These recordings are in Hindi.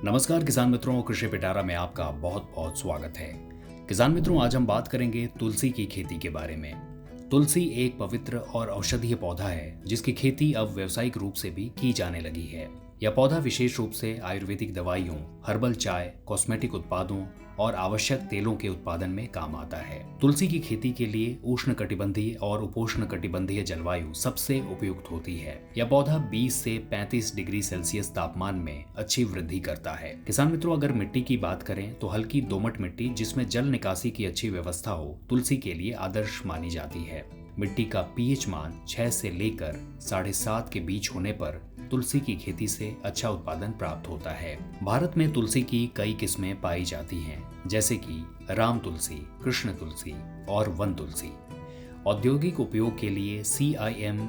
नमस्कार किसान मित्रों, कृषि पिटारा में आपका बहुत बहुत स्वागत है। किसान मित्रों, आज हम बात करेंगे तुलसी की खेती के बारे में। तुलसी एक पवित्र और औषधीय पौधा है जिसकी खेती अब व्यावसायिक रूप से भी की जाने लगी है। यह पौधा विशेष रूप से आयुर्वेदिक दवाइयों, हर्बल चाय, कॉस्मेटिक उत्पादों और आवश्यक तेलों के उत्पादन में काम आता है। तुलसी की खेती के लिए उष्णकटिबंधीय और उपोष्णकटिबंधीय जलवायु सबसे उपयुक्त होती है। यह पौधा 20 से 35 डिग्री सेल्सियस तापमान में अच्छी वृद्धि करता है। किसान मित्रों, अगर मिट्टी की बात करें तो हल्की दोमट मिट्टी जिसमें जल निकासी की अच्छी व्यवस्था हो तुलसी के लिए आदर्श मानी जाती है। मिट्टी का पीएच मान 6 से लेकर 7.5 के बीच होने पर तुलसी की खेती से अच्छा उत्पादन प्राप्त होता है। भारत में तुलसी की कई किस्में पाई जाती हैं, जैसे कि राम तुलसी, कृष्ण तुलसी और वन तुलसी। औद्योगिक उपयोग के लिए CIM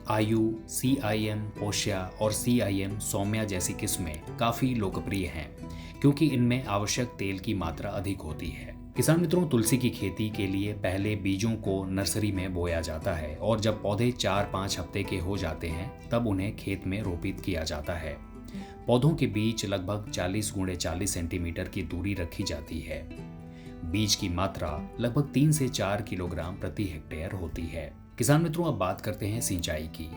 आयु, CIM पोष्या और CIM सौम्या जैसी किस्में काफी लोकप्रिय हैं क्योंकि इनमें आवश्यक तेल की मात्रा अधिक होती है। किसान मित्रों, तुलसी की खेती के लिए पहले बीजों को नर्सरी में बोया जाता है और जब पौधे 4-5 हफ्ते के हो जाते हैं तब उन्हें खेत में रोपित किया जाता है। पौधों के बीच लगभग 40 × 40 सेंटीमीटर की दूरी रखी जाती है। बीज की मात्रा लगभग 3 से 4 किलोग्राम प्रति हेक्टेयर होती है। किसान मित्रों, अब बात करते हैं सिंचाई की।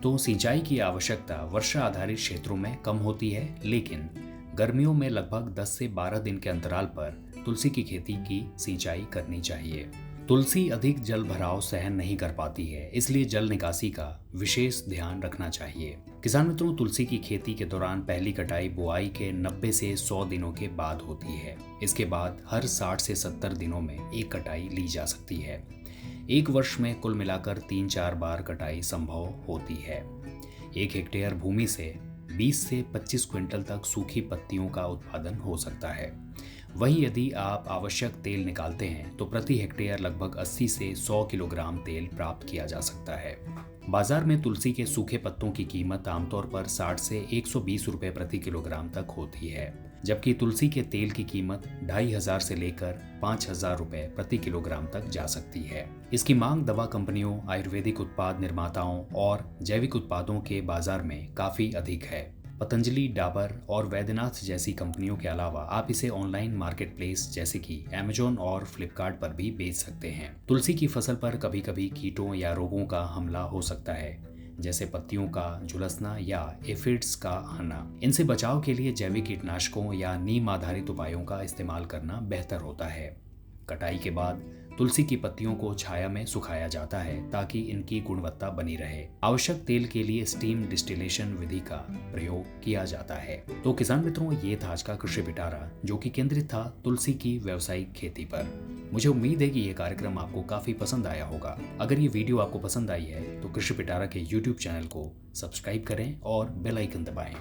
तो सिंचाई की आवश्यकता वर्षा आधारित क्षेत्रों में कम होती है, लेकिन गर्मियों में लगभग 10 से 12 दिन के अंतराल पर तुलसी की खेती की सिंचाई करनी चाहिए। तुलसी अधिक जल भराव सहन नहीं कर पाती है, इसलिए जल निकासी का विशेष ध्यान रखना चाहिए। किसान मित्रों, तुलसी की खेती के दौरान पहली कटाई बुआई के 90 से 100 दिनों के बाद होती है। इसके बाद हर 60 से 70 दिनों में एक कटाई ली जा सकती है। एक वर्ष में कुल मिलाकर 3-4 बार कटाई संभव होती है। 1 हेक्टेयर भूमि से 20 से 25 क्विंटल तक सूखी पत्तियों का उत्पादन हो सकता है। वहीं यदि आप आवश्यक तेल निकालते हैं तो प्रति हेक्टेयर लगभग 80 से 100 किलोग्राम तेल प्राप्त किया जा सकता है। बाजार में तुलसी के सूखे पत्तों की कीमत आमतौर पर 60 से 120 रुपए प्रति किलोग्राम तक होती है, जबकि तुलसी के तेल की कीमत 2500 से लेकर 5000 रुपए प्रति किलोग्राम तक जा सकती है। इसकी मांग दवा कंपनियों, आयुर्वेदिक उत्पाद निर्माताओं और जैविक उत्पादों के बाजार में काफी अधिक है। पतंजलि, डाबर और वैद्यनाथ जैसी कंपनियों के अलावा आप इसे ऑनलाइन मार्केट प्लेस जैसे कि Amazon और फ्लिपकार्ट पर भी बेच सकते हैं। तुलसी की फसल पर कभी कभी कीटों या रोगों का हमला हो सकता है, जैसे पत्तियों का झुलसना या एफिड्स का आना। इनसे बचाव के लिए जैविक कीटनाशकों या नीम आधारित उपायों का इस्तेमाल करना बेहतर होता है। कटाई के बाद तुलसी की पत्तियों को छाया में सुखाया जाता है ताकि इनकी गुणवत्ता बनी रहे। आवश्यक तेल के लिए स्टीम डिस्टिलेशन विधि का प्रयोग किया जाता है। तो किसान मित्रों, ये था आज का कृषि पिटारा जो कि केंद्रित था तुलसी की व्यावसायिक खेती पर। मुझे उम्मीद है कि ये कार्यक्रम आपको काफी पसंद आया होगा। अगर ये वीडियो आपको पसंद आई है तो कृषि पिटारा के YouTube चैनल को सब्सक्राइब करें और बेल आइकन दबाएं